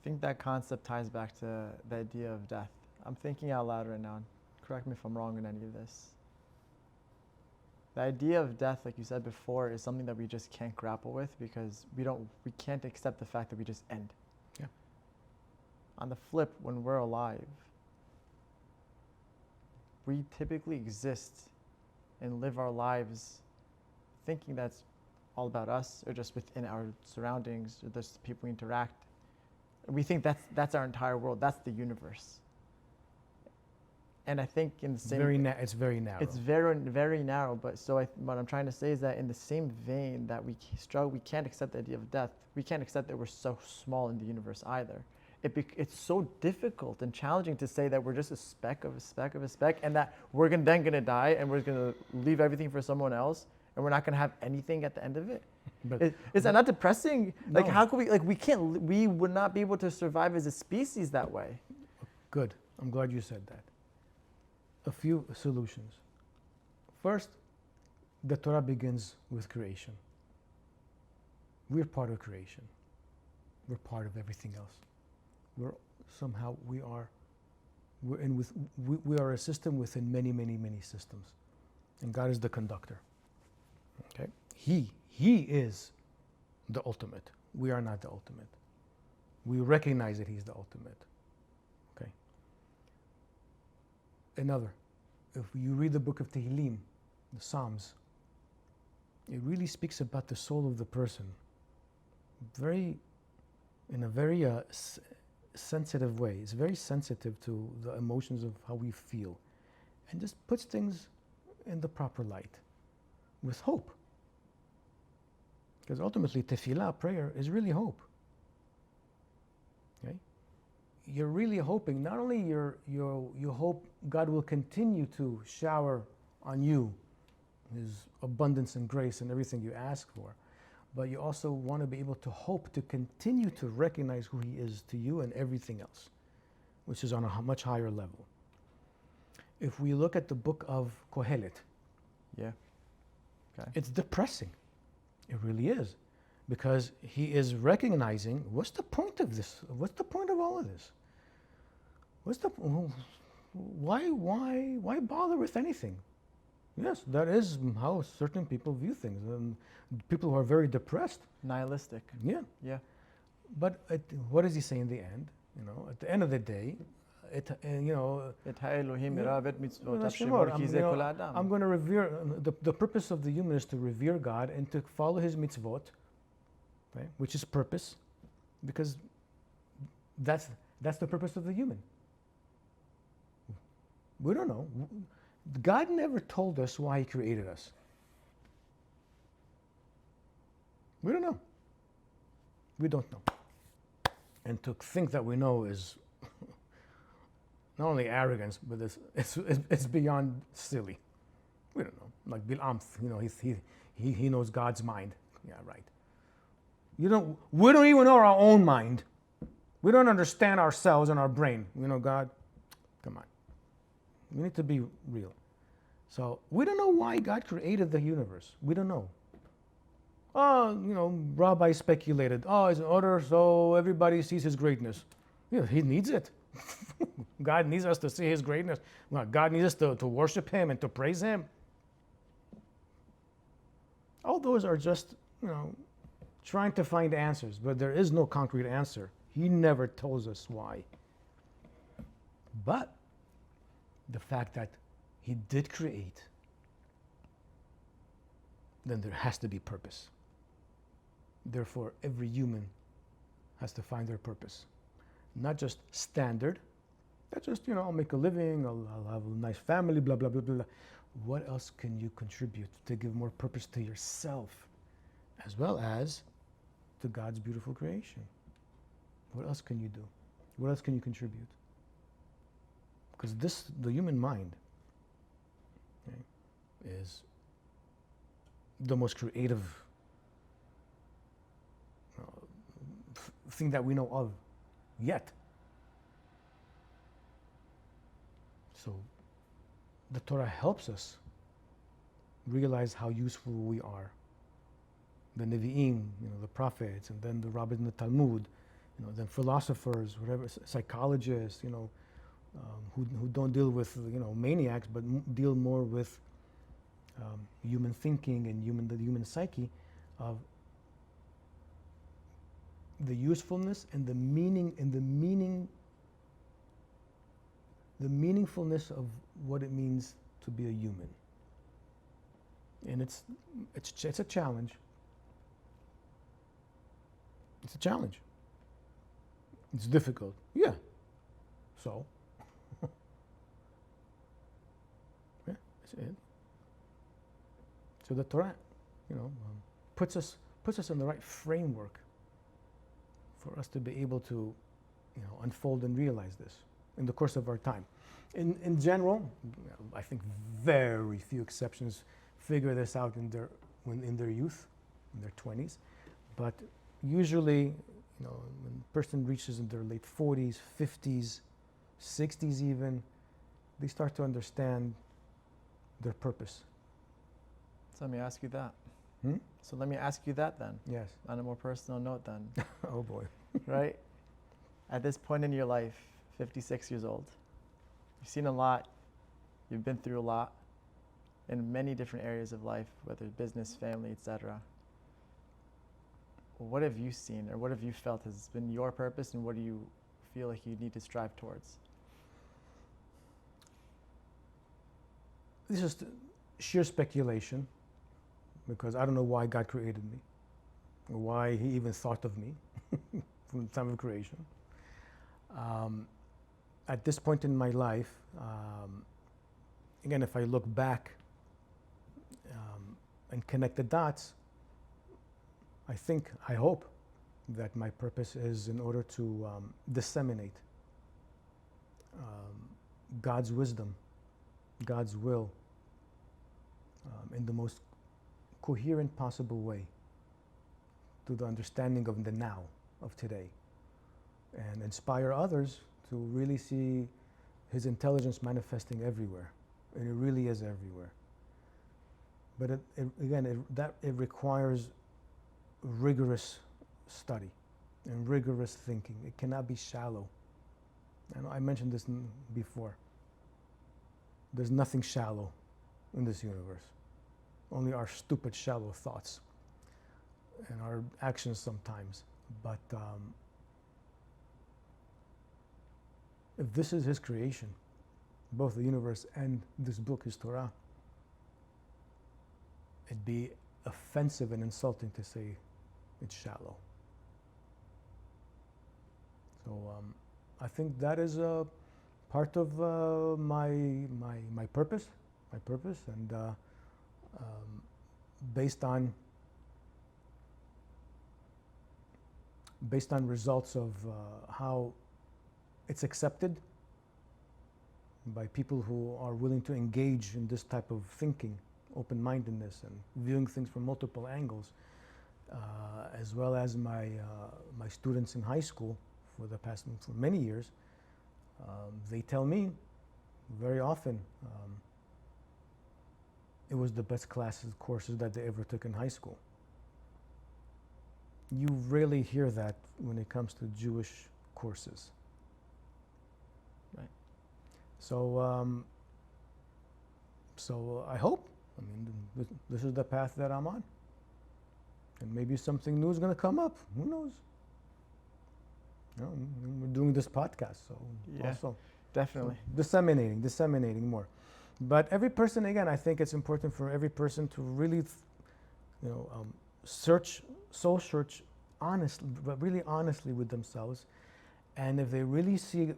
think that concept ties back to the idea of death. I'm thinking out loud right now. Correct me if I'm wrong in any of this. The idea of death, like you said before, is something that we just can't grapple with because we can't accept the fact that we just end. Yeah. On the flip, when we're alive, we typically exist and live our lives thinking that's all about us or just within our surroundings or just the people we interact. We think that's our entire world. That's the universe. And I think in the same... It's very narrow. It's very, very narrow. But what I'm trying to say is that in the same vein that we struggle, we can't accept the idea of death. We can't accept that we're so small in the universe either. It's so difficult and challenging to say that we're just a speck of a speck of a speck, and that we're then going to die and we're going to leave everything for someone else, and we're not going to have anything at the end of it. Is that not depressing? No. Like, how could we would not be able to survive as a species that way. Good. I'm glad you said that. A few solutions. First, the Torah begins with creation. We're part of creation. We're part of everything else. We are a system within many, many, many systems. And God is the conductor. Okay? He is the ultimate. We are not the ultimate. We recognize that He's the ultimate. Okay? Another, if you read the book of Tehillim, the Psalms, it really speaks about the soul of the person in a very sensitive way. It's very sensitive to the emotions of how we feel, and just puts things in the proper light with hope. Because ultimately, tefillah, prayer, is really hope. Okay? You're really hoping, not only you hope God will continue to shower on you His abundance and grace and everything you ask for, but you also want to be able to hope to continue to recognize who He is to you and everything else, which is on a much higher level. If we look at the book of Kohelet, Yeah. Okay. it's depressing. It really is. Because he is recognizing, what's the point of this? What's the point of all of this? Why bother with anything? Yes, that is how certain people view things. People who are very depressed. Nihilistic. Yeah. Yeah. But what does he say in the end? At the end of the day, I'm going to revere, the purpose of the human is to revere God and to follow His mitzvot, right? Which is purpose, because that's the purpose of the human. We don't know. God never told us why He created us. We don't know. We don't know. And to think that we know is not only arrogance, but it's beyond silly. We don't know. Like Bil'am, he knows God's mind. Yeah, right. We don't even know our own mind. We don't understand ourselves and our brain. God, come on. We need to be real. So we don't know why God created the universe. We don't know. Rabbis speculated. It's in order so everybody sees His greatness. Yeah, He needs it. God needs us to see His greatness. Well, God needs us to worship Him and to praise Him. All those are just, trying to find answers, but there is no concrete answer. He never tells us why. But the fact that He did create, then there has to be purpose. Therefore, every human has to find their purpose. Not just standard, not just, I'll make a living, I'll have a nice family, blah, blah, blah, blah. What else can you contribute to give more purpose to yourself, as well as to God's beautiful creation? What else can you do? What else can you contribute? Because the human mind, is the most creative thing that we know of yet. So the Torah helps us realize how useful we are. The Nevi'im, the prophets, and then the rabbis in the Talmud, than philosophers, whatever, psychologists, who don't deal with, maniacs, but deal more with human thinking and the human psyche, of the usefulness and the meaningfulness of what it means to be a human. And it's a challenge. It's a challenge. It's difficult. Yeah. So. Yeah, that's it. So the Torah, puts us in the right framework for us to be able to, unfold and realize this in the course of our time. In general, I think very few exceptions figure this out in their youth, in their 20s, but usually, when a person reaches in their late 40s, 50s, 60s even, they start to understand their purpose. So let me ask you that. Hmm? So let me ask you that then. Yes. On a more personal note then. Oh boy. Right? At this point in your life, 56 years old, you've seen a lot, you've been through a lot in many different areas of life, whether business, family, etc. What have you seen or what have you felt has been your purpose, and what do you feel like you need to strive towards? This is sheer speculation, because I don't know why God created me, or why He even thought of me from the time of creation. At this point in my life, again, if I look back and connect the dots, I hope that my purpose is in order to disseminate God's wisdom, God's will, in the most coherent possible way to the understanding of the now, of today, and inspire others to really see His intelligence manifesting everywhere, and it really is everywhere. But it requires rigorous study and rigorous thinking. It cannot be shallow. And I mentioned this before. There's nothing shallow in this universe. Only our stupid, shallow thoughts and our actions sometimes. But if this is His creation, both the universe and this book, His Torah, it'd be offensive and insulting to say it's shallow. So I think that is a part of my purpose, and based on results of how it's accepted by people who are willing to engage in this type of thinking, open-mindedness, and viewing things from multiple angles, as well as my students in high school for many years. They tell me very often it was the best courses that they ever took in high school. You rarely hear that when it comes to Jewish courses. Right. So I hope, this is the path that I'm on. And maybe something new is going to come up. Who knows? We're doing this podcast, so Yeah, also definitely. so disseminating more. But every person, again, I think it's important for every person to really, soul search honestly, but really honestly with themselves. And if they really see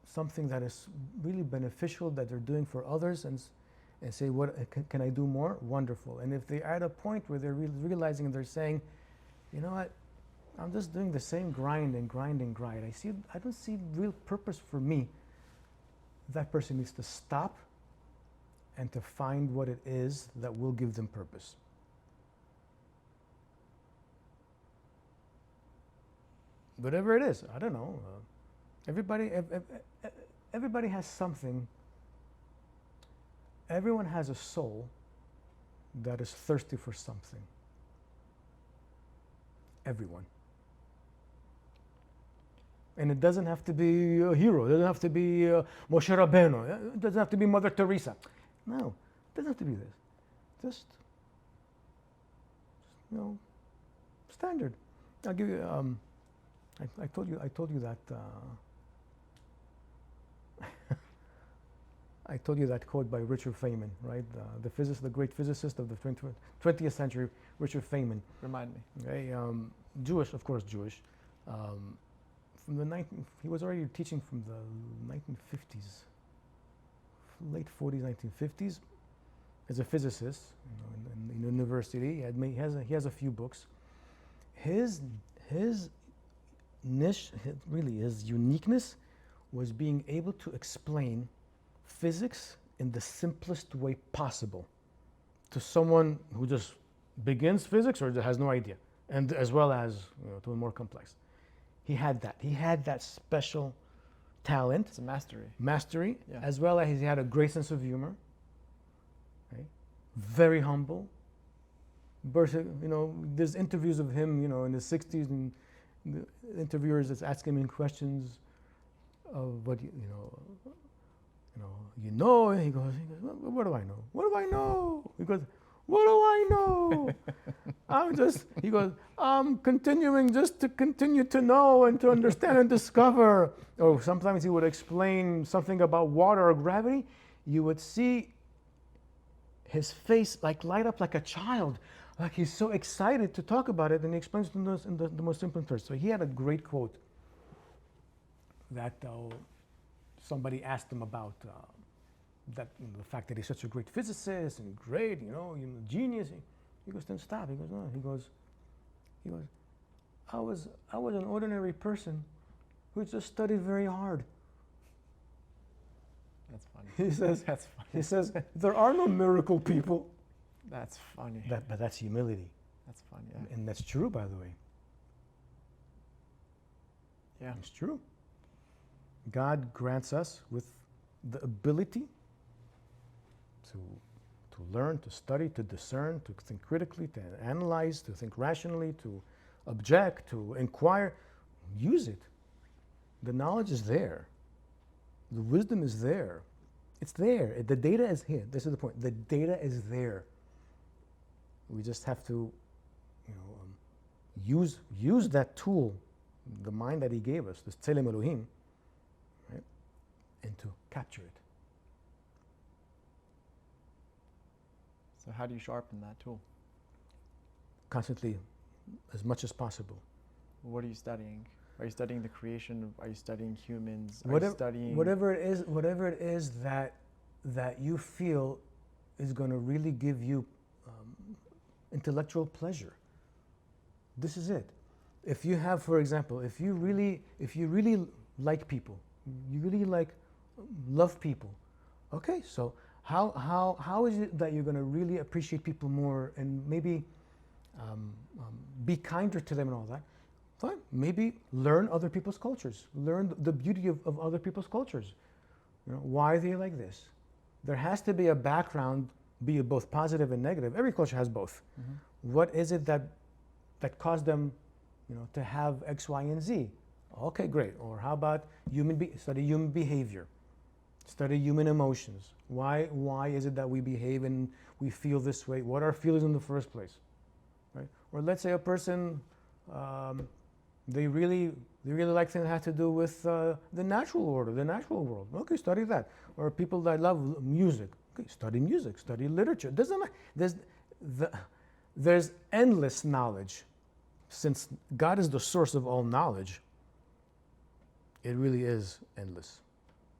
something that is really beneficial that they're doing for others, and say, what can I do more? Wonderful. And if they're at a point where they're realizing and they're saying, you know what, I'm just doing the same grind. I don't see real purpose for me. That person needs to stop and to find what it is that will give them purpose. Whatever it is, I don't know. Everybody has something. Everyone has a soul that is thirsty for something. Everyone. And it doesn't have to be a hero. It doesn't have to be Moshe Rabbeinu. It doesn't have to be Mother Teresa. No, it doesn't have to be this. Just standard. I'll give you. I told you that. I told you that quote by Richard Feynman, right? The great physicist of the 20th century, Richard Feynman. Remind me. Okay, Jewish, of course, Jewish. He was already teaching from the 1950s, late 40s, 1950s, as a physicist, in university. He has a few books. His niche, his uniqueness, was being able to explain physics in the simplest way possible to someone who just begins physics or has no idea, and as well as to the more complex. He had that. He had that special talent. It's a mastery. Mastery, Yeah. as well as he had a great sense of humor. Right? Very humble. There's interviews of him, in the 60s, and the interviewers is asking him questions of what and he goes, what do I know? What do I know? He goes, what do I know? He goes, I'm continuing just to continue to know and to understand and discover. Or sometimes he would explain something about water or gravity. You would see his face light up like a child. Like he's so excited to talk about it, and he explains it in the most simple terms. So he had a great quote that somebody asked him about the fact that he's such a great physicist and great, genius. He goes, then stop. He goes, no. He goes, I was an ordinary person who just studied very hard. That's funny. He says, That's funny. He says, there are no miracle people. That's funny. But that's humility. That's funny, yeah. And that's true, by the way. Yeah. It's true. God grants us with the ability to learn, to study, to discern, to think critically, to analyze, to think rationally, to object, to inquire. Use it. The knowledge is there. The wisdom is there. It's there. The data is here. This is the point. The data is there. We just have to, use that tool, the mind that He gave us, this Tzelem Elohim, right, and to capture it. So how do you sharpen that tool? Constantly, as much as possible. What are you studying? Are you studying the creation? Are you studying humans? Are Whatever, you studying whatever it is that you feel is going to really give you intellectual pleasure. This is it. If you have, for example, if you really like people, you really love people, okay, so how is it that you're going to really appreciate people more and maybe be kinder to them and all that? Fine. Maybe learn other people's cultures. Learn the beauty of other people's cultures. Why are they like this? There has to be a background, be it both positive and negative. Every culture has both. Mm-hmm. What is it that caused them, to have X, Y, and Z? Okay, great. Or how about study human behavior, study human emotions. Why is it that we behave and we feel this way? What are feelings in the first place, right? Or let's say a person, they really like things that have to do with the natural order, the natural world. Okay, study that. Or people that love music. Okay, study music, study literature. There's endless knowledge. Since God is the source of all knowledge, it really is endless.